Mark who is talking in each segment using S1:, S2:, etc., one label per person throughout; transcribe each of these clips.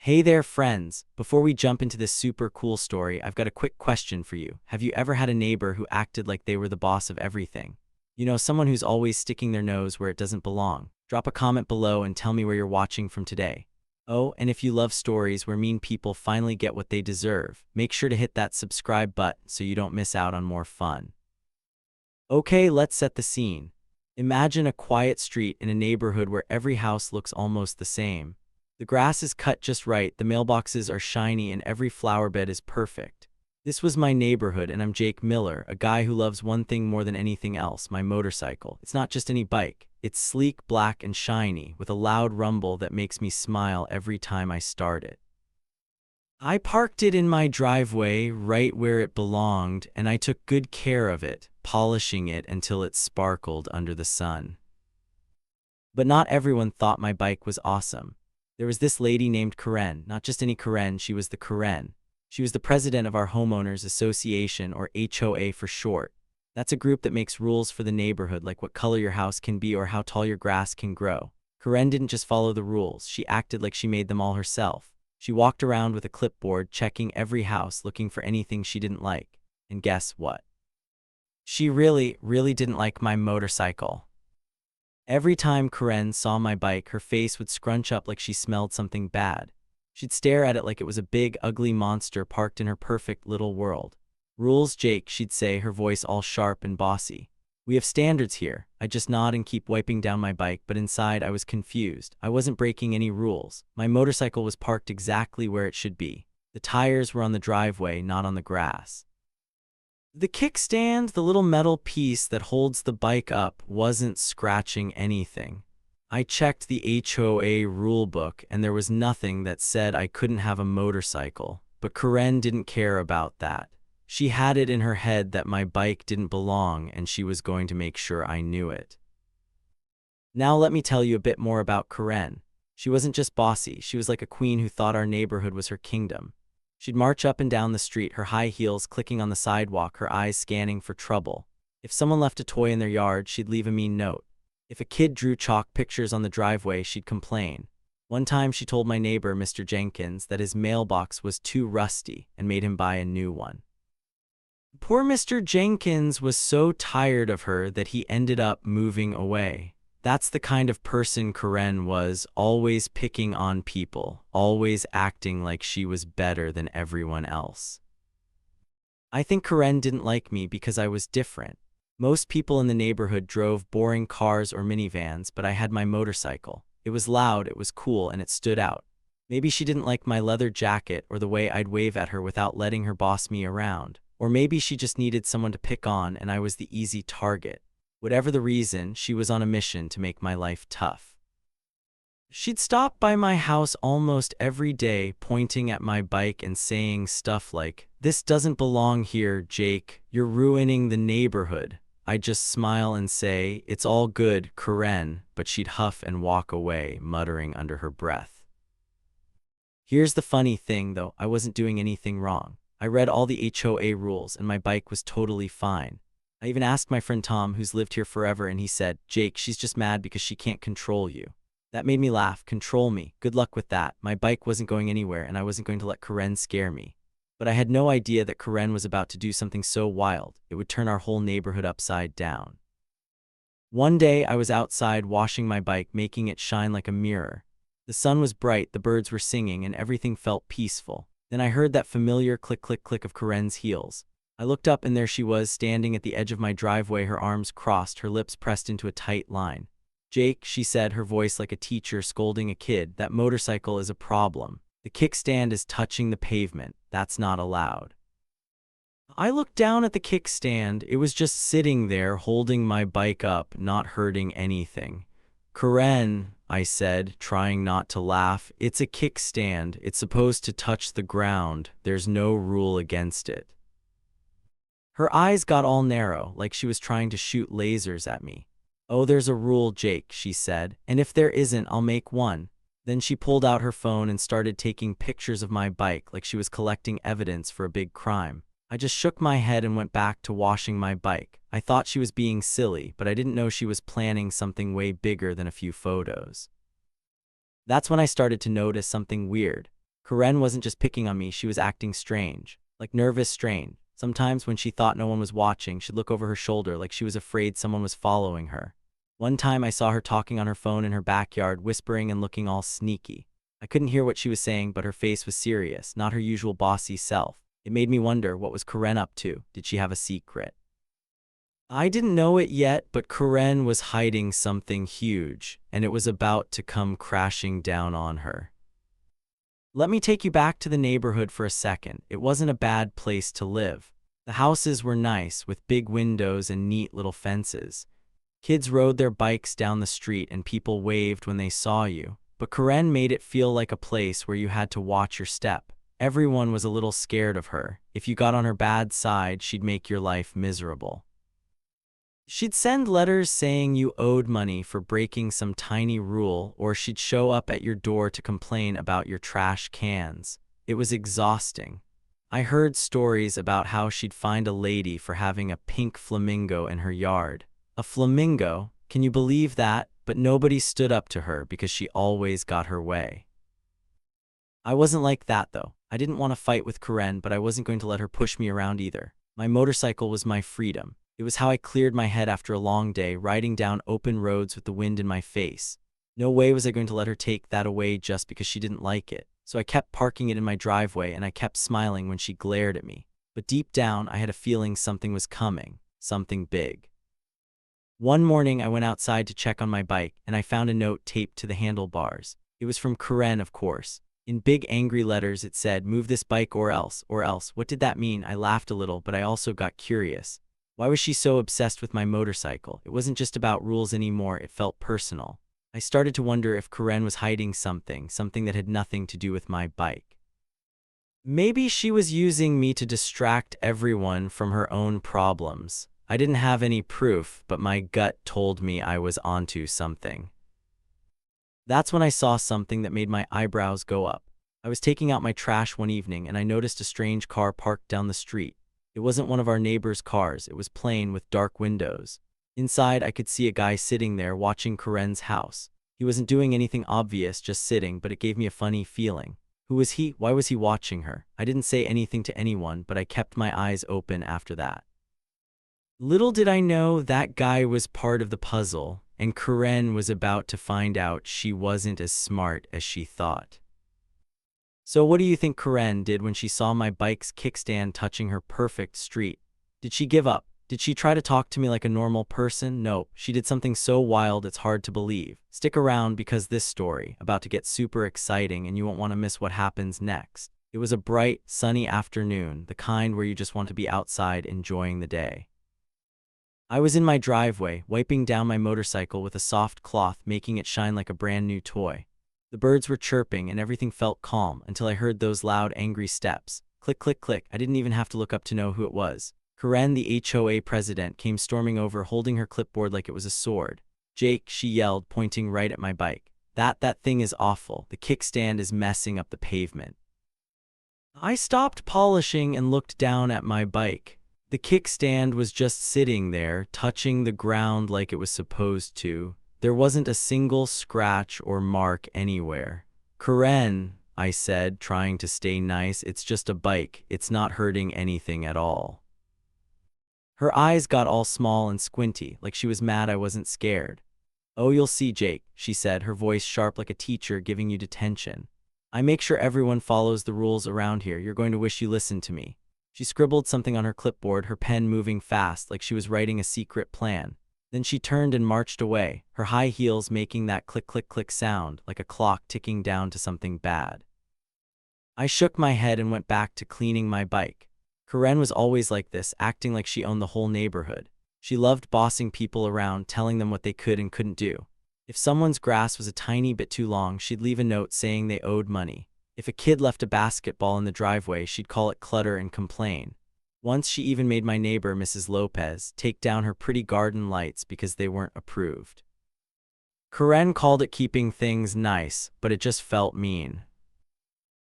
S1: Hey there, friends. Before we jump into this super cool story, I've got a quick question for you. Have you ever had a neighbor who acted like they were the boss of everything? You know, someone who's always sticking their nose where it doesn't belong. Drop a comment below and tell me where you're watching from today. Oh, and if you love stories where mean people finally get what they deserve, make sure to hit that subscribe button so you don't miss out on more fun. Okay, let's set the scene. Imagine a quiet street in a neighborhood where every house looks almost the same. The grass is cut just right, the mailboxes are shiny, and every flower bed is perfect. This was my neighborhood, and I'm Jake Miller, a guy who loves one thing more than anything else: my motorcycle. It's not just any bike. It's sleek, black, and shiny, with a loud rumble that makes me smile every time I start it. I parked it in my driveway, right where it belonged, and I took good care of it, polishing it until it sparkled under the sun. But not everyone thought my bike was awesome. There was this lady named Karen, not just any Karen, she was the Karen. She was the president of our homeowners association, or HOA for short. That's a group that makes rules for the neighborhood, like what color your house can be or how tall your grass can grow. Karen didn't just follow the rules, she acted like she made them all herself. She walked around with a clipboard, checking every house, looking for anything she didn't like. And guess what? She really didn't like my motorcycle. Every time Karen saw my bike, her face would scrunch up like she smelled something bad. She'd stare at it like it was a big, ugly monster parked in her perfect little world. "Rules, Jake," she'd say, her voice all sharp and bossy. "We have standards here." I just nod and keep wiping down my bike, but inside I was confused. I wasn't breaking any rules. My motorcycle was parked exactly where it should be. The tires were on the driveway, not on the grass. The kickstand, the little metal piece that holds the bike up, wasn't scratching anything. I checked the HOA rulebook, and there was nothing that said I couldn't have a motorcycle. But Karen didn't care about that. She had it in her head that my bike didn't belong, and she was going to make sure I knew it. Now let me tell you a bit more about Karen. She wasn't just bossy, she was like a queen who thought our neighborhood was her kingdom. She'd march up and down the street, her high heels clicking on the sidewalk, her eyes scanning for trouble. If someone left a toy in their yard, she'd leave a mean note. If a kid drew chalk pictures on the driveway, she'd complain. One time she told my neighbor, Mr. Jenkins, that his mailbox was too rusty and made him buy a new one. Poor Mr. Jenkins was so tired of her that he ended up moving away. That's the kind of person Karen was, always picking on people, always acting like she was better than everyone else. I think Karen didn't like me because I was different. Most people in the neighborhood drove boring cars or minivans, but I had my motorcycle. It was loud, it was cool, and it stood out. Maybe she didn't like my leather jacket or the way I'd wave at her without letting her boss me around. Or maybe she just needed someone to pick on and I was the easy target. Whatever the reason, she was on a mission to make my life tough. She'd stop by my house almost every day, pointing at my bike and saying stuff like, "This doesn't belong here, Jake. You're ruining the neighborhood." I'd just smile and say, "It's all good, Karen," but she'd huff and walk away, muttering under her breath. Here's the funny thing, though, I wasn't doing anything wrong. I read all the HOA rules and my bike was totally fine. I even asked my friend Tom, who's lived here forever, and he said, "Jake, she's just mad because she can't control you." That made me laugh. Control me? Good luck with that. My bike wasn't going anywhere, and I wasn't going to let Karen scare me. But I had no idea that Karen was about to do something so wild, it would turn our whole neighborhood upside down. One day, I was outside washing my bike, making it shine like a mirror. The sun was bright, the birds were singing, and everything felt peaceful. Then I heard that familiar click, click, click of Karen's heels. I looked up, and there she was, standing at the edge of my driveway, her arms crossed, her lips pressed into a tight line. "Jake," she said, her voice like a teacher scolding a kid, "that motorcycle is a problem. The kickstand is touching the pavement. That's not allowed." I looked down at the kickstand. It was just sitting there, holding my bike up, not hurting anything. "Karen," I said, trying not to laugh, "it's a kickstand. It's supposed to touch the ground. There's no rule against it." Her eyes got all narrow, like she was trying to shoot lasers at me. "Oh, there's a rule, Jake," she said, "and if there isn't, I'll make one." Then she pulled out her phone and started taking pictures of my bike like she was collecting evidence for a big crime. I just shook my head and went back to washing my bike. I thought she was being silly, but I didn't know she was planning something way bigger than a few photos. That's when I started to notice something weird. Karen wasn't just picking on me, she was acting strange, like nervous strain. Sometimes when she thought no one was watching, she'd look over her shoulder like she was afraid someone was following her. One time I saw her talking on her phone in her backyard, whispering and looking all sneaky. I couldn't hear what she was saying, but her face was serious, not her usual bossy self. It made me wonder, what was Karen up to? Did she have a secret? I didn't know it yet, but Karen was hiding something huge, and it was about to come crashing down on her. Let me take you back to the neighborhood for a second. It wasn't a bad place to live. The houses were nice, with big windows and neat little fences. Kids rode their bikes down the street and people waved when they saw you. But Karen made it feel like a place where you had to watch your step. Everyone was a little scared of her. If you got on her bad side, she'd make your life miserable. She'd send letters saying you owed money for breaking some tiny rule, or she'd show up at your door to complain about your trash cans. It was exhausting. I heard stories about how she'd find a lady for having a pink flamingo in her yard. A flamingo? Can you believe that? But nobody stood up to her because she always got her way. I wasn't like that though. I didn't want to fight with Karen, but I wasn't going to let her push me around either. My motorcycle was my freedom. It was how I cleared my head after a long day, riding down open roads with the wind in my face. No way was I going to let her take that away just because she didn't like it. So I kept parking it in my driveway and I kept smiling when she glared at me. But deep down, I had a feeling something was coming, something big. One morning, I went outside to check on my bike and I found a note taped to the handlebars. It was from Karen, of course. In big angry letters, it said, "Move this bike or else, or else." What did that mean? I laughed a little, but I also got curious. Why was she so obsessed with my motorcycle? It wasn't just about rules anymore, it felt personal. I started to wonder if Karen was hiding something that had nothing to do with my bike. Maybe she was using me to distract everyone from her own problems. I didn't have any proof, but my gut told me I was onto something. That's when I saw something that made my eyebrows go up. I was taking out my trash one evening and I noticed a strange car parked down the street. It wasn't one of our neighbor's cars, it was plain with dark windows. Inside, I could see a guy sitting there watching Karen's house. He wasn't doing anything obvious, just sitting, but it gave me a funny feeling. Who was he? Why was he watching her? I didn't say anything to anyone, but I kept my eyes open after that. Little did I know that guy was part of the puzzle, and Karen was about to find out she wasn't as smart as she thought. So what do you think Karen did when she saw my bike's kickstand touching her perfect street? Did she give up? Did she try to talk to me like a normal person? Nope, she did something so wild it's hard to believe. Stick around because this story about to get super exciting and you won't want to miss what happens next. It was a bright, sunny afternoon, the kind where you just want to be outside enjoying the day. I was in my driveway, wiping down my motorcycle with a soft cloth, making it shine like a brand new toy. The birds were chirping and everything felt calm until I heard those loud, angry steps. Click, click, click. I didn't even have to look up to know who it was. Karen, the HOA president, came storming over, holding her clipboard like it was a sword. "Jake," she yelled, pointing right at my bike. That thing is awful. The kickstand is messing up the pavement." I stopped polishing and looked down at my bike. The kickstand was just sitting there, touching the ground like it was supposed to. There wasn't a single scratch or mark anywhere. "Karen," I said, trying to stay nice, "it's just a bike. It's not hurting anything at all." Her eyes got all small and squinty, like she was mad I wasn't scared. "Oh, you'll see, Jake," she said, her voice sharp like a teacher giving you detention. "I make sure everyone follows the rules around here. You're going to wish you listened to me." She scribbled something on her clipboard, her pen moving fast like she was writing a secret plan. Then she turned and marched away, her high heels making that click, click, click sound, like a clock ticking down to something bad. I shook my head and went back to cleaning my bike. Karen was always like this, acting like she owned the whole neighborhood. She loved bossing people around, telling them what they could and couldn't do. If someone's grass was a tiny bit too long, she'd leave a note saying they owed money. If a kid left a basketball in the driveway, she'd call it clutter and complain. Once she even made my neighbor, Mrs. Lopez, take down her pretty garden lights because they weren't approved. Karen called it keeping things nice, but it just felt mean.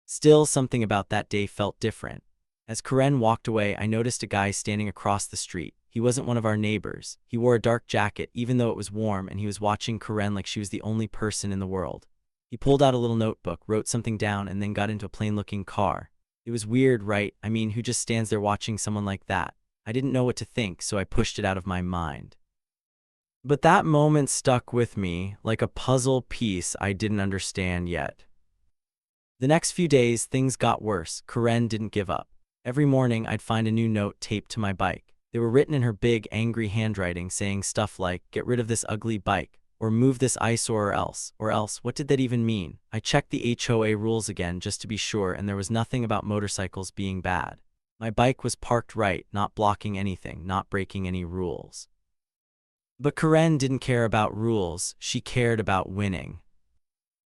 S1: Still, something about that day felt different. As Karen walked away, I noticed a guy standing across the street. He wasn't one of our neighbors. He wore a dark jacket, even though it was warm, and he was watching Karen like she was the only person in the world. He pulled out a little notebook, wrote something down, and then got into a plain-looking car. It was weird, right? I mean, who just stands there watching someone like that? I didn't know what to think, so I pushed it out of my mind. But that moment stuck with me like a puzzle piece I didn't understand yet. The next few days, things got worse. Karen didn't give up. Every morning, I'd find a new note taped to my bike. They were written in her big, angry handwriting, saying stuff like, "Get rid of this ugly bike," or "Move this eyesore or else." Or else, what did that even mean? I checked the HOA rules again just to be sure, and there was nothing about motorcycles being bad. My bike was parked right, not blocking anything, not breaking any rules. But Karen didn't care about rules, she cared about winning.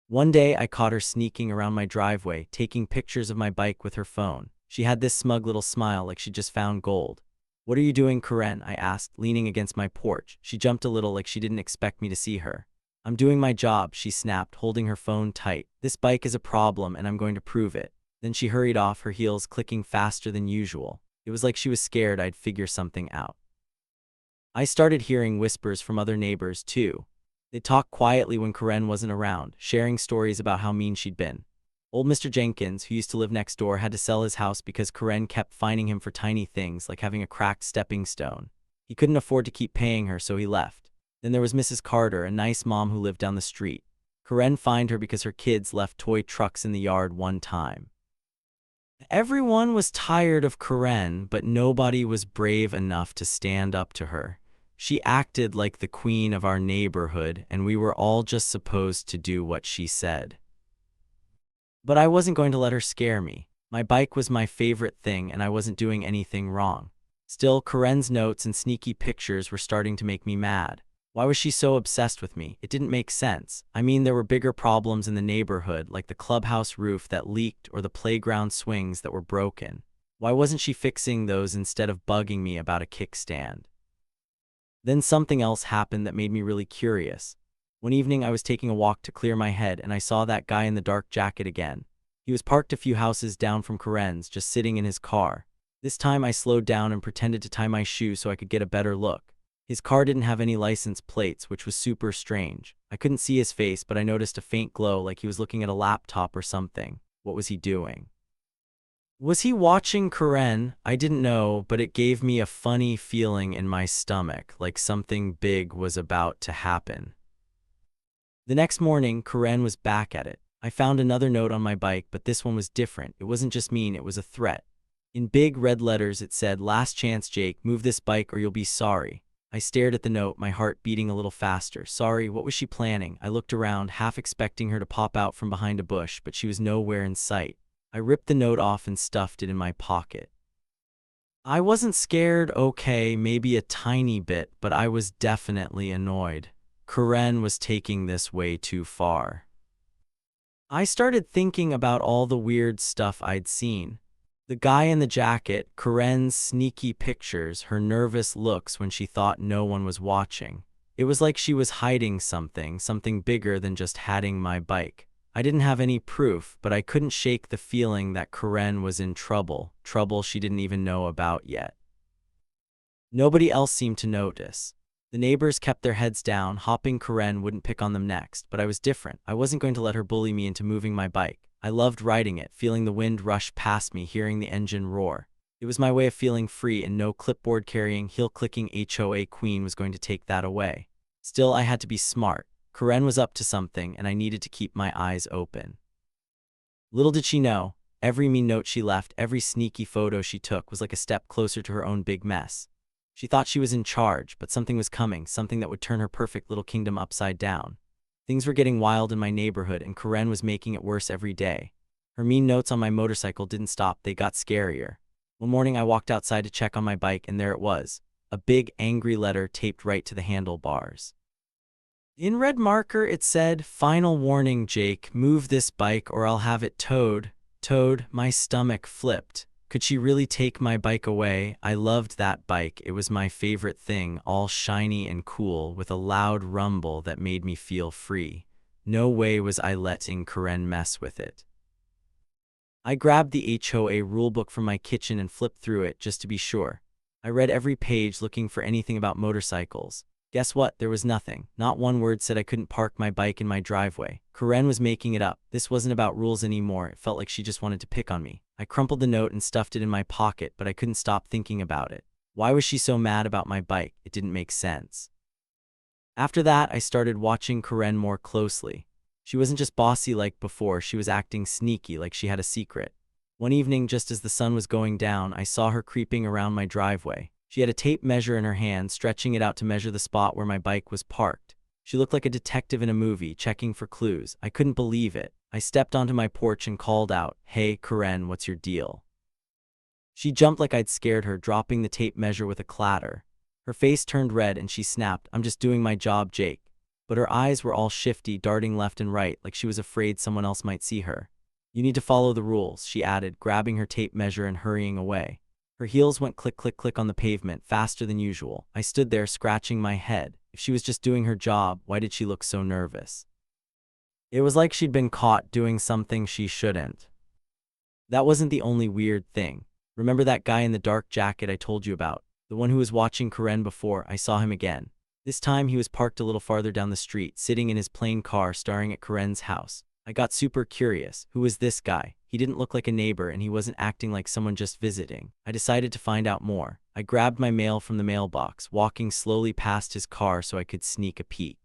S1: One day, I caught her sneaking around my driveway, taking pictures of my bike with her phone. She had this smug little smile like she just found gold. "What are you doing, Karen?" I asked, leaning against my porch. She jumped a little like she didn't expect me to see her. "I'm doing my job," she snapped, holding her phone tight. "This bike is a problem and I'm going to prove it." Then she hurried off, her heels clicking faster than usual. It was like she was scared I'd figure something out. I started hearing whispers from other neighbors, too. They'd talk quietly when Karen wasn't around, sharing stories about how mean she'd been. Old Mr. Jenkins, who used to live next door, had to sell his house because Karen kept fining him for tiny things like having a cracked stepping stone. He couldn't afford to keep paying her, so he left. Then there was Mrs. Carter, a nice mom who lived down the street. Karen fined her because her kids left toy trucks in the yard one time. Everyone was tired of Karen, but nobody was brave enough to stand up to her. She acted like the queen of our neighborhood, and we were all just supposed to do what she said. But I wasn't going to let her scare me. My bike was my favorite thing, and I wasn't doing anything wrong. Still, Karen's notes and sneaky pictures were starting to make me mad. Why was she so obsessed with me? It didn't make sense. I mean, there were bigger problems in the neighborhood, like the clubhouse roof that leaked or the playground swings that were broken. Why wasn't she fixing those instead of bugging me about a kickstand? Then something else happened that made me really curious. One evening, I was taking a walk to clear my head, and I saw that guy in the dark jacket again. He was parked a few houses down from Karen's, just sitting in his car. This time, I slowed down and pretended to tie my shoe so I could get a better look. His car didn't have any license plates, which was super strange. I couldn't see his face, but I noticed a faint glow, like he was looking at a laptop or something. What was he doing? Was he watching Karen? I didn't know, but it gave me a funny feeling in my stomach, like something big was about to happen. The next morning, Karen was back at it. I found another note on my bike, but this one was different. It wasn't just mean, it was a threat. In big red letters, it said, "Last chance, Jake, move this bike or you'll be sorry." I stared at the note, my heart beating a little faster. Sorry, what was she planning? I looked around, half expecting her to pop out from behind a bush, but she was nowhere in sight. I ripped the note off and stuffed it in my pocket. I wasn't scared, okay, maybe a tiny bit, but I was definitely annoyed. Karen was taking this way too far. I started thinking about all the weird stuff I'd seen. The guy in the jacket, Karen's sneaky pictures, her nervous looks when she thought no one was watching. It was like she was hiding something bigger than just hatting my bike. I didn't have any proof, but I couldn't shake the feeling that Karen was in trouble she didn't even know about yet. Nobody else seemed to notice. The neighbors kept their heads down, hoping Karen wouldn't pick on them next, but I was different. I wasn't going to let her bully me into moving my bike. I loved riding it, feeling the wind rush past me, hearing the engine roar. It was my way of feeling free, and no clipboard-carrying, heel-clicking HOA queen was going to take that away. Still, I had to be smart. Karen was up to something, and I needed to keep my eyes open. Little did she know, every mean note she left, every sneaky photo she took was like a step closer to her own big mess. She thought she was in charge, but something was coming, something that would turn her perfect little kingdom upside down. Things were getting wild in my neighborhood, and Karen was making it worse every day. Her mean notes on my motorcycle didn't stop, they got scarier. One morning I walked outside to check on my bike, and there it was, a big, angry letter taped right to the handlebars. In red marker it said, "Final warning, Jake, move this bike or I'll have it towed." Towed? My stomach flipped. Could she really take my bike away? I loved that bike. It was my favorite thing, all shiny and cool, with a loud rumble that made me feel free. No way was I letting Karen mess with it. I grabbed the HOA rulebook from my kitchen and flipped through it just to be sure. I read every page looking for anything about motorcycles. Guess what? There was nothing. Not one word said I couldn't park my bike in my driveway. Karen was making it up. This wasn't about rules anymore. It felt like she just wanted to pick on me. I crumpled the note and stuffed it in my pocket, but I couldn't stop thinking about it. Why was she so mad about my bike? It didn't make sense. After that, I started watching Karen more closely. She wasn't just bossy like before, she was acting sneaky, like she had a secret. One evening, just as the sun was going down, I saw her creeping around my driveway. She had a tape measure in her hand, stretching it out to measure the spot where my bike was parked. She looked like a detective in a movie, checking for clues. I couldn't believe it. I stepped onto my porch and called out, "Hey, Karen, what's your deal?" She jumped like I'd scared her, dropping the tape measure with a clatter. Her face turned red and she snapped, "I'm just doing my job, Jake." But her eyes were all shifty, darting left and right, like she was afraid someone else might see her. "You need to follow the rules," she added, grabbing her tape measure and hurrying away. Her heels went click, click, click on the pavement, faster than usual. I stood there, scratching my head. If she was just doing her job, why did she look so nervous? It was like she'd been caught doing something she shouldn't. That wasn't the only weird thing. Remember that guy in the dark jacket I told you about? The one who was watching Karen before? I saw him again. This time he was parked a little farther down the street, sitting in his plain car staring at Karen's house. I got super curious. Who was this guy? He didn't look like a neighbor and he wasn't acting like someone just visiting. I decided to find out more. I grabbed my mail from the mailbox, walking slowly past his car so I could sneak a peek.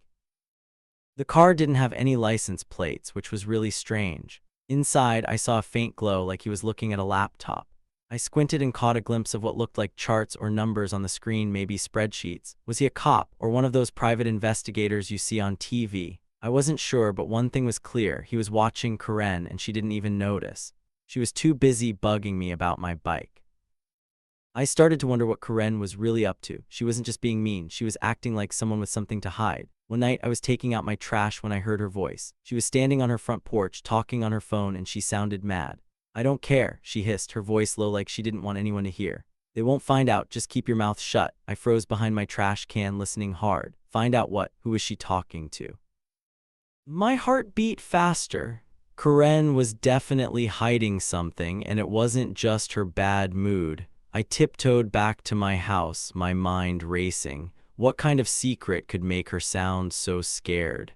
S1: The car didn't have any license plates, which was really strange. Inside, I saw a faint glow like he was looking at a laptop. I squinted and caught a glimpse of what looked like charts or numbers on the screen, maybe spreadsheets. Was he a cop or one of those private investigators you see on TV? I wasn't sure, but one thing was clear. He was watching Karen and she didn't even notice. She was too busy bugging me about my bike. I started to wonder what Karen was really up to. She wasn't just being mean, she was acting like someone with something to hide. One night, I was taking out my trash when I heard her voice. She was standing on her front porch, talking on her phone, and she sounded mad. "I don't care," she hissed, her voice low like she didn't want anyone to hear. "They won't find out, just keep your mouth shut." I froze behind my trash can, listening hard. Find out what? Who was she talking to? My heart beat faster. Karen was definitely hiding something, and it wasn't just her bad mood. I tiptoed back to my house, my mind racing. What kind of secret could make her sound so scared?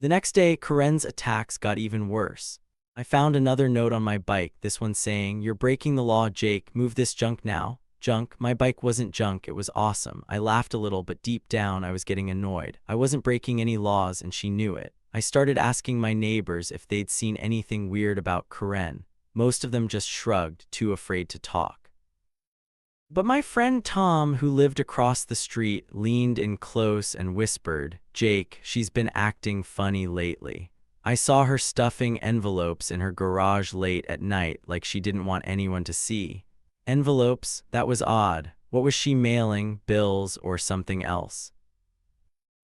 S1: The next day, Karen's attacks got even worse. I found another note on my bike, this one saying, "You're breaking the law, Jake. Move this junk now." Junk? My bike wasn't junk, it was awesome. I laughed a little, but deep down I was getting annoyed. I wasn't breaking any laws and she knew it. I started asking my neighbors if they'd seen anything weird about Karen. Most of them just shrugged, too afraid to talk. But my friend Tom, who lived across the street, leaned in close and whispered, "Jake, she's been acting funny lately. I saw her stuffing envelopes in her garage late at night like she didn't want anyone to see." Envelopes? That was odd. What was she mailing? Bills or something else?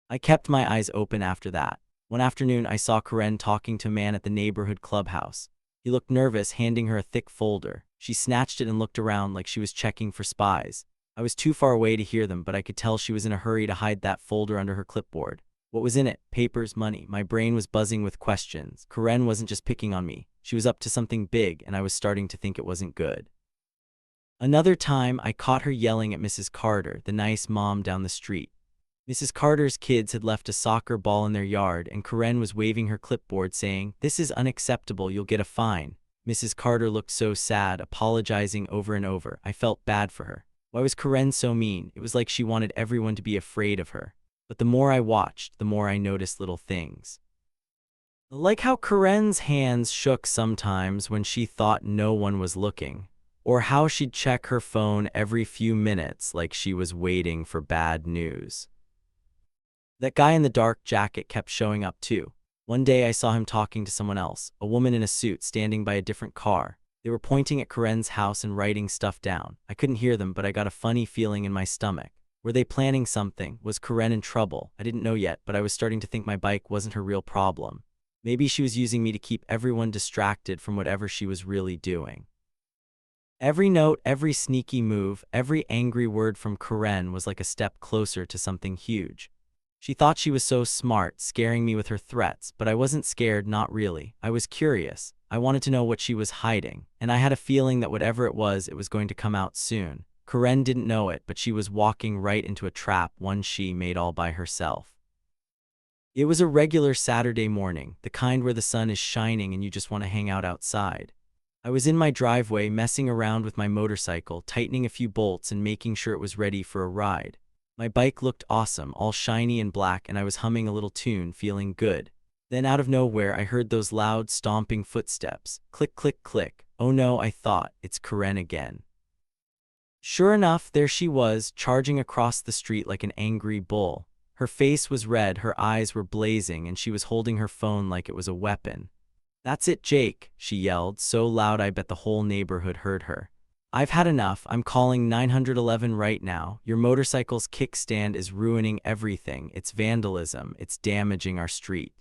S1: I kept my eyes open after that. One afternoon, I saw Karen talking to a man at the neighborhood clubhouse. He looked nervous, handing her a thick folder. She snatched it and looked around like she was checking for spies. I was too far away to hear them, but I could tell she was in a hurry to hide that folder under her clipboard. What was in it? Papers, money. My brain was buzzing with questions. Karen wasn't just picking on me. She was up to something big, and I was starting to think it wasn't good. Another time, I caught her yelling at Mrs. Carter, the nice mom down the street. Mrs. Carter's kids had left a soccer ball in their yard, and Karen was waving her clipboard saying, "This is unacceptable, you'll get a fine." Mrs. Carter looked so sad, apologizing over and over. I felt bad for her. Why was Karen so mean? It was like she wanted everyone to be afraid of her. But the more I watched, the more I noticed little things. Like how Karen's hands shook sometimes when she thought no one was looking. Or how she'd check her phone every few minutes like she was waiting for bad news. That guy in the dark jacket kept showing up too. One day I saw him talking to someone else, a woman in a suit standing by a different car. They were pointing at Karen's house and writing stuff down. I couldn't hear them, but I got a funny feeling in my stomach. Were they planning something? Was Karen in trouble? I didn't know yet, but I was starting to think my bike wasn't her real problem. Maybe she was using me to keep everyone distracted from whatever she was really doing. Every note, every sneaky move, every angry word from Karen was like a step closer to something huge. She thought she was so smart, scaring me with her threats, but I wasn't scared, not really. I was curious. I wanted to know what she was hiding, and I had a feeling that whatever it was going to come out soon. Karen didn't know it, but she was walking right into a trap, one she made all by herself. It was a regular Saturday morning, the kind where the sun is shining and you just want to hang out outside. I was in my driveway messing around with my motorcycle, tightening a few bolts and making sure it was ready for a ride. My bike looked awesome, all shiny and black, and I was humming a little tune, feeling good. Then out of nowhere, I heard those loud, stomping footsteps. Click, click, click. Oh no, I thought, it's Karen again. Sure enough, there she was, charging across the street like an angry bull. Her face was red, her eyes were blazing, and she was holding her phone like it was a weapon. "That's it, Jake," she yelled, so loud I bet the whole neighborhood heard her. "I've had enough. I'm calling 911 right now. Your motorcycle's kickstand is ruining everything. It's vandalism. It's damaging our street."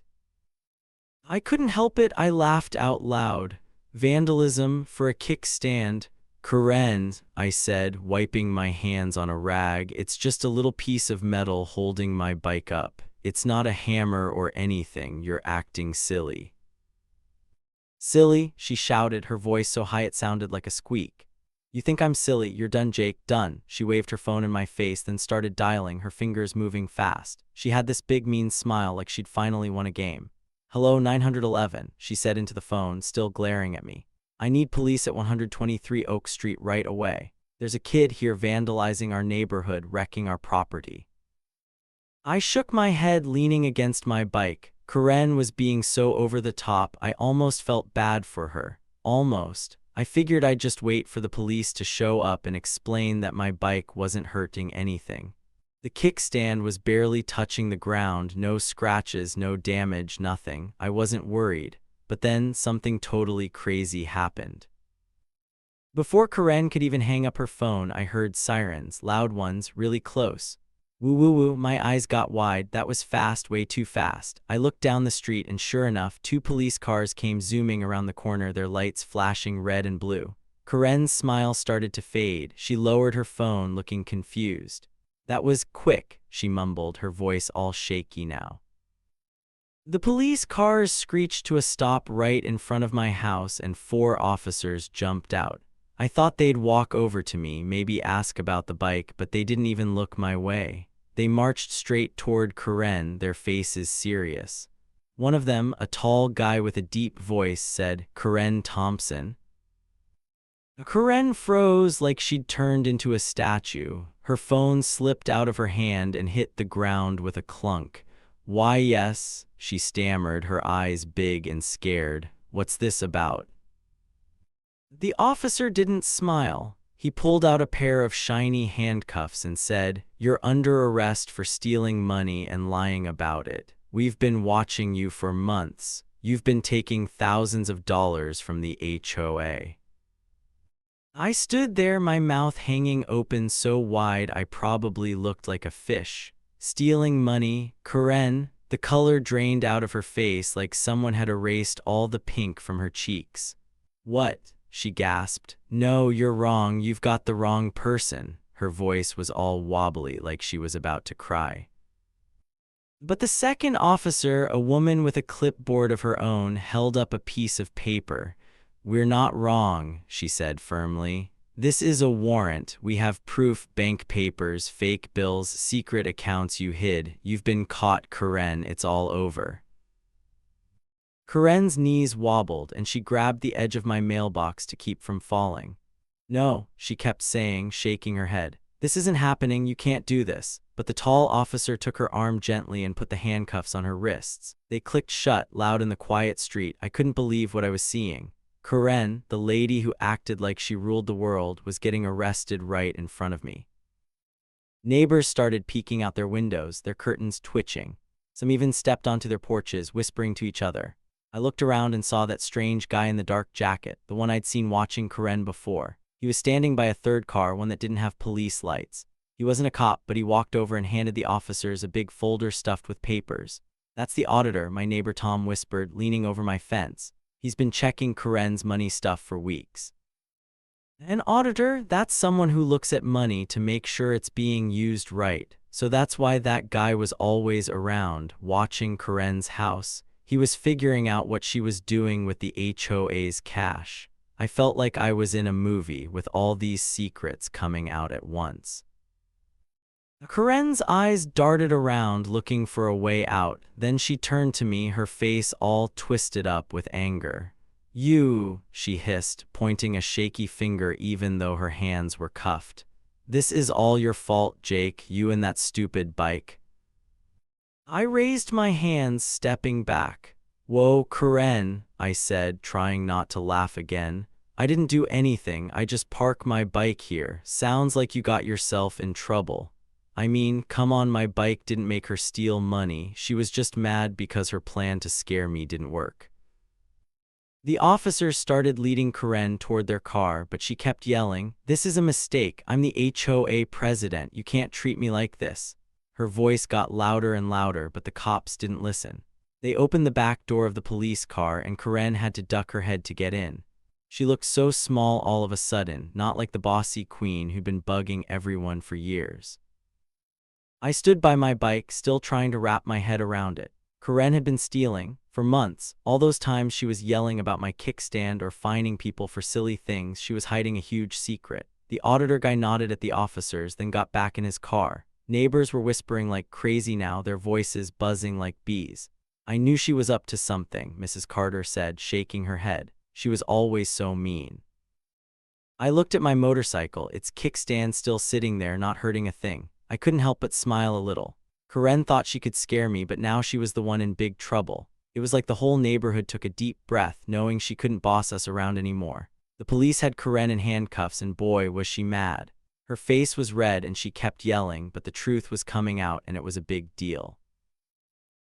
S1: I couldn't help it. I laughed out loud. "Vandalism for a kickstand? Karen," I said, wiping my hands on a rag, "it's just a little piece of metal holding my bike up. It's not a hammer or anything. You're acting silly." "Silly?" she shouted, her voice so high it sounded like a squeak. "You think I'm silly? You're done, Jake, done." She waved her phone in my face, then started dialing, her fingers moving fast. She had this big mean smile like she'd finally won a game. "Hello, 911, she said into the phone, still glaring at me. "I need police at 123 Oak Street right away. There's a kid here vandalizing our neighborhood, wrecking our property." I shook my head, leaning against my bike. Karen was being so over the top, I almost felt bad for her. Almost. I figured I'd just wait for the police to show up and explain that my bike wasn't hurting anything. The kickstand was barely touching the ground, no scratches, no damage, nothing. I wasn't worried. But then something totally crazy happened. Before Karen could even hang up her phone, I heard sirens, loud ones, really close. Woo woo woo, my eyes got wide. That was fast, way too fast. I looked down the street and sure enough, 2 police cars came zooming around the corner, their lights flashing red and blue. Karen's smile started to fade. She lowered her phone, looking confused. "That was quick," she mumbled, her voice all shaky now. The police cars screeched to a stop right in front of my house and 4 officers jumped out. I thought they'd walk over to me, maybe ask about the bike, but they didn't even look my way. They marched straight toward Karen, their faces serious. One of them, a tall guy with a deep voice, said, "Karen Thompson." Karen froze like she'd turned into a statue. Her phone slipped out of her hand and hit the ground with a clunk. "Why, yes," she stammered, her eyes big and scared. "What's this about?" The officer didn't smile. He pulled out a pair of shiny handcuffs and said, "You're under arrest for stealing money and lying about it. We've been watching you for months. You've been taking thousands of dollars from the HOA." I stood there, my mouth hanging open so wide I probably looked like a fish. Stealing money, Karen? The color drained out of her face like someone had erased all the pink from her cheeks. "What?" she gasped. "No, you're wrong. You've got the wrong person." Her voice was all wobbly like she was about to cry. But the second officer, a woman with a clipboard of her own, held up a piece of paper. "We're not wrong," she said firmly. "This is a warrant. We have proof, bank papers, fake bills, secret accounts you hid. You've been caught, Karen. It's all over." Karen's knees wobbled, and she grabbed the edge of my mailbox to keep from falling. "No," she kept saying, shaking her head. "This isn't happening. You can't do this." But the tall officer took her arm gently and put the handcuffs on her wrists. They clicked shut, loud in the quiet street. I couldn't believe what I was seeing. Karen, the lady who acted like she ruled the world, was getting arrested right in front of me. Neighbors started peeking out their windows, their curtains twitching. Some even stepped onto their porches, whispering to each other. I looked around and saw that strange guy in the dark jacket, the one I'd seen watching Karen before. He was standing by a third car, one that didn't have police lights. He wasn't a cop, but he walked over and handed the officers a big folder stuffed with papers. "That's the auditor," my neighbor Tom whispered, leaning over my fence. "He's been checking Karen's money stuff for weeks." "An auditor? That's someone who looks at money to make sure it's being used right. So that's why that guy was always around, watching Karen's house. He was figuring out what she was doing with the HOA's cash." I felt like I was in a movie with all these secrets coming out at once. Karen's eyes darted around looking for a way out. Then she turned to me, her face all twisted up with anger. "You," she hissed, pointing a shaky finger even though her hands were cuffed. "This is all your fault, Jake, you and that stupid bike." I raised my hands, stepping back. "Whoa, Karen," I said, trying not to laugh again. "I didn't do anything, I just parked my bike here. Sounds like you got yourself in trouble." I mean, come on, my bike didn't make her steal money. She was just mad because her plan to scare me didn't work. The officers started leading Karen toward their car, but she kept yelling, "This is a mistake. I'm the HOA president. You can't treat me like this." Her voice got louder and louder, but the cops didn't listen. They opened the back door of the police car, and Karen had to duck her head to get in. She looked so small all of a sudden, not like the bossy queen who'd been bugging everyone for years. I stood by my bike, still trying to wrap my head around it. Karen had been stealing for months. All those times she was yelling about my kickstand or fining people for silly things, she was hiding a huge secret. The auditor guy nodded at the officers, then got back in his car. Neighbors were whispering like crazy now, their voices buzzing like bees. "I knew she was up to something," Mrs. Carter said, shaking her head. "She was always so mean." I looked at my motorcycle, its kickstand still sitting there, not hurting a thing. I couldn't help but smile a little. Karen thought she could scare me, but now she was the one in big trouble. It was like the whole neighborhood took a deep breath, knowing she couldn't boss us around anymore. The police had Karen in handcuffs, and boy, was she mad. Her face was red and she kept yelling, but the truth was coming out and it was a big deal.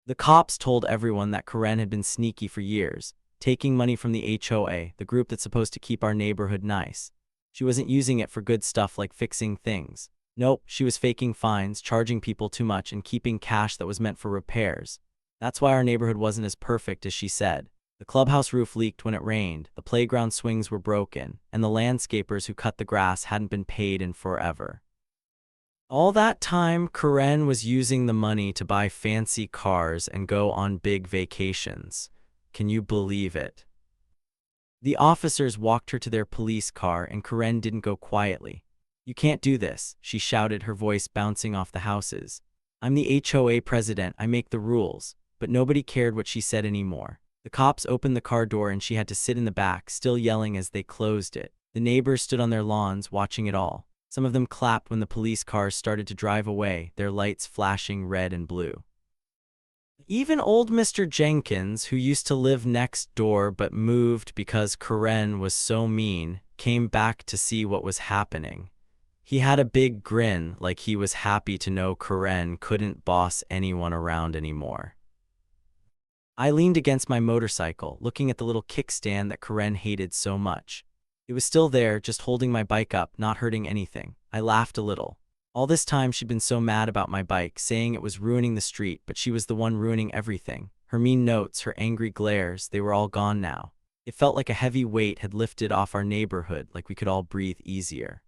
S1: The cops told everyone that Karen had been sneaky for years, taking money from the HOA, the group that's supposed to keep our neighborhood nice. She wasn't using it for good stuff like fixing things. Nope, she was faking fines, charging people too much, and keeping cash that was meant for repairs. That's why our neighborhood wasn't as perfect as she said. The clubhouse roof leaked when it rained, the playground swings were broken, and the landscapers who cut the grass hadn't been paid in forever. All that time, Karen was using the money to buy fancy cars and go on big vacations. Can you believe it? The officers walked her to their police car, and Karen didn't go quietly. "You can't do this," she shouted, her voice bouncing off the houses. "I'm the HOA president, I make the rules." But nobody cared what she said anymore. The cops opened the car door and she had to sit in the back, still yelling as they closed it. The neighbors stood on their lawns, watching it all. Some of them clapped when the police cars started to drive away, their lights flashing red and blue. Even old Mr. Jenkins, who used to live next door but moved because Karen was so mean, came back to see what was happening. He had a big grin, like he was happy to know Karen couldn't boss anyone around anymore. I leaned against my motorcycle, looking at the little kickstand that Karen hated so much. It was still there, just holding my bike up, not hurting anything. I laughed a little. All this time she'd been so mad about my bike, saying it was ruining the street, but she was the one ruining everything. Her mean notes, her angry glares, they were all gone now. It felt like a heavy weight had lifted off our neighborhood, like we could all breathe easier.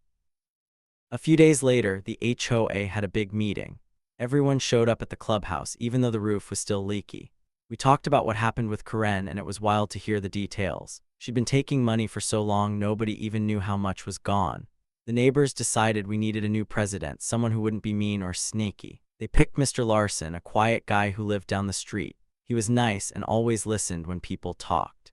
S1: A few days later, the HOA had a big meeting. Everyone showed up at the clubhouse, even though the roof was still leaky. We talked about what happened with Karen, and it was wild to hear the details. She'd been taking money for so long, nobody even knew how much was gone. The neighbors decided we needed a new president, someone who wouldn't be mean or sneaky. They picked Mr. Larson, a quiet guy who lived down the street. He was nice and always listened when people talked.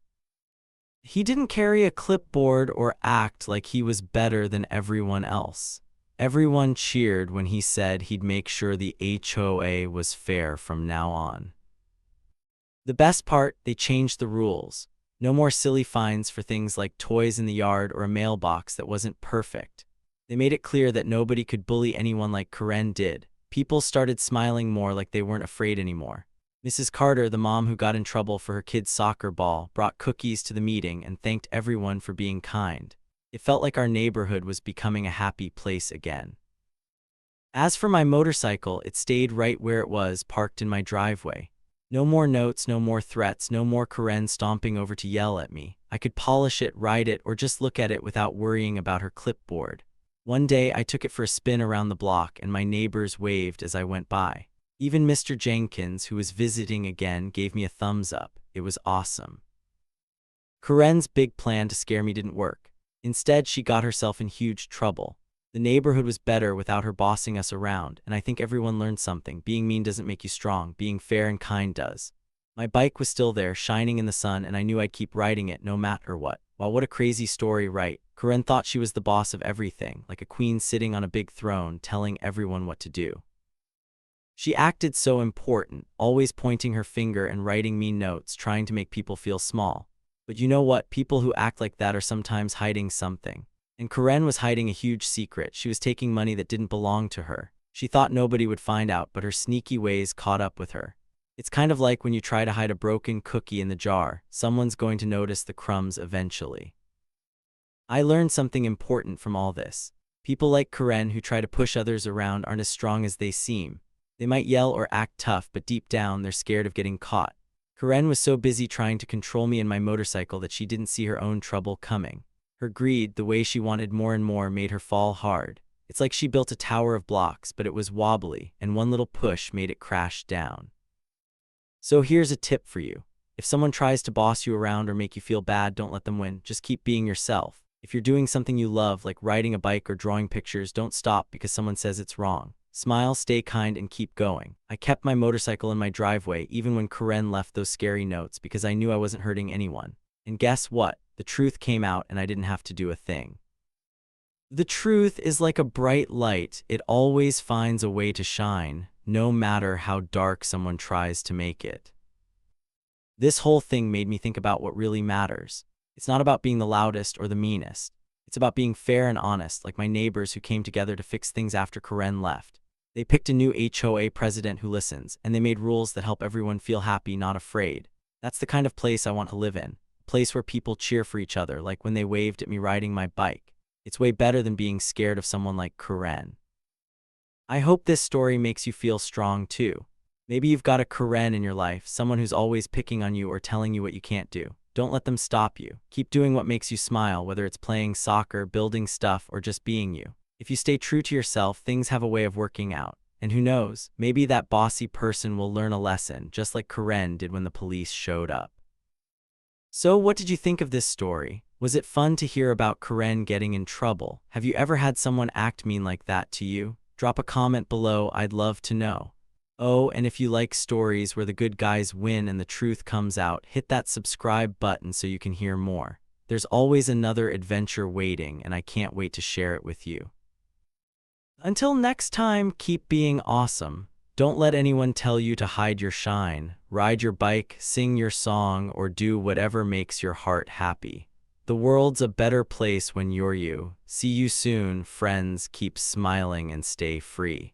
S1: He didn't carry a clipboard or act like he was better than everyone else. Everyone cheered when he said he'd make sure the HOA was fair from now on. The best part, they changed the rules. No more silly fines for things like toys in the yard or a mailbox that wasn't perfect. They made it clear that nobody could bully anyone like Karen did. People started smiling more, like they weren't afraid anymore. Mrs. Carter, the mom who got in trouble for her kid's soccer ball, brought cookies to the meeting and thanked everyone for being kind. It felt like our neighborhood was becoming a happy place again. As for my motorcycle, it stayed right where it was, parked in my driveway. No more notes, no more threats, no more Karen stomping over to yell at me. I could polish it, ride it, or just look at it without worrying about her clipboard. One day, I took it for a spin around the block, and my neighbors waved as I went by. Even Mr. Jenkins, who was visiting again, gave me a thumbs up. It was awesome. Karen's big plan to scare me didn't work. Instead, she got herself in huge trouble. The neighborhood was better without her bossing us around, and I think everyone learned something. Being mean doesn't make you strong, being fair and kind does. My bike was still there, shining in the sun, and I knew I'd keep riding it no matter what. Wow, what a crazy story, right? Karen thought she was the boss of everything, like a queen sitting on a big throne telling everyone what to do. She acted so important, always pointing her finger and writing mean notes, trying to make people feel small. But you know what? People who act like that are sometimes hiding something. And Karen was hiding a huge secret. She was taking money that didn't belong to her. She thought nobody would find out, but her sneaky ways caught up with her. It's kind of like when you try to hide a broken cookie in the jar. Someone's going to notice the crumbs eventually. I learned something important from all this. People like Karen who try to push others around aren't as strong as they seem. They might yell or act tough, but deep down they're scared of getting caught. Karen was so busy trying to control me and my motorcycle that she didn't see her own trouble coming. Her greed, the way she wanted more and more, made her fall hard. It's like she built a tower of blocks, but it was wobbly, and one little push made it crash down. So here's a tip for you. If someone tries to boss you around or make you feel bad, don't let them win. Just keep being yourself. If you're doing something you love, like riding a bike or drawing pictures, don't stop because someone says it's wrong. Smile, stay kind, and keep going. I kept my motorcycle in my driveway even when Karen left those scary notes because I knew I wasn't hurting anyone. And guess what? The truth came out and I didn't have to do a thing. The truth is like a bright light. It always finds a way to shine, no matter how dark someone tries to make it. This whole thing made me think about what really matters. It's not about being the loudest or the meanest. It's about being fair and honest, like my neighbors who came together to fix things after Karen left. They picked a new HOA president who listens, and they made rules that help everyone feel happy, not afraid. That's the kind of place I want to live in. A place where people cheer for each other, like when they waved at me riding my bike. It's way better than being scared of someone like Karen. I hope this story makes you feel strong too. Maybe you've got a Karen in your life, someone who's always picking on you or telling you what you can't do. Don't let them stop you. Keep doing what makes you smile, whether it's playing soccer, building stuff, or just being you. If you stay true to yourself, things have a way of working out. And who knows, maybe that bossy person will learn a lesson, just like Karen did when the police showed up. So what did you think of this story? Was it fun to hear about Karen getting in trouble? Have you ever had someone act mean like that to you? Drop a comment below, I'd love to know. Oh, and if you like stories where the good guys win and the truth comes out, hit that subscribe button so you can hear more. There's always another adventure waiting, and I can't wait to share it with you. Until next time, keep being awesome. Don't let anyone tell you to hide your shine. Ride your bike, sing your song, or do whatever makes your heart happy. The world's a better place when you're you. See you soon, friends. Keep smiling and stay free.